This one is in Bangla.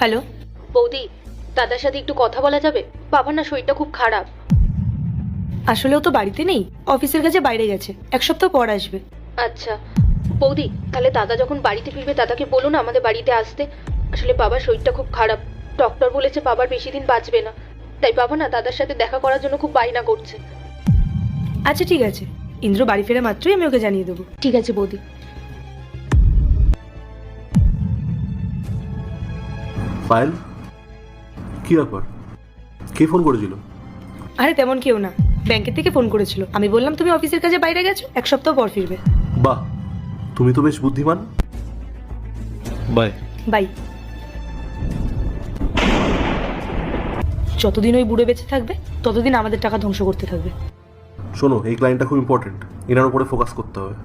হ্যালো বৌদি, দাদার সাথে একটু কথা বলা যাবে? বাবার না শরীরটা খুব খারাপ। আসলেও তো বাড়িতে নেই, অফিসের কাছে বাইরে গেছে, এক সপ্তাহ পর আসবে। আচ্ছা বৌদি, তাহলে দাদা যখন বাড়িতে ফিরবে দাদাকে বলো না আমাদের বাড়িতে আসতে। আসলে বাবার শরীরটা খুব খারাপ, ডক্টর বলেছে বাবার বেশি দিন বাঁচবে না। তাই বাবা না দাদার সাথে দেখা করার জন্য খুব বায়না করছে। আচ্ছা ঠিক আছে, ইন্দ্র বাড়ি ফেরা মাত্রই আমি ওকে জানিয়ে দেবো। ঠিক আছে বৌদি। পায়েল, কি ব্যাপার? কে ফোন করেছিল? আরে তেমন কেউ না, ব্যাংকের থেকে ফোন করেছিল। আমি বললাম তুমি অফিসের কাছে বাইরে গেছো, এক সপ্তাহ পর ফিরবে। বাহ, তুমি তো বেশ বুদ্ধিমান। বাই। বাই। যতদিন ওই বুড়ো বেঁচে থাকবে ততদিন আমাদের টাকা ধ্বংস করতে থাকবে। শোনো, এই ক্লায়েন্টটা খুব ইম্পর্টেন্ট, এনার উপরে ফোকাস করতে হবে।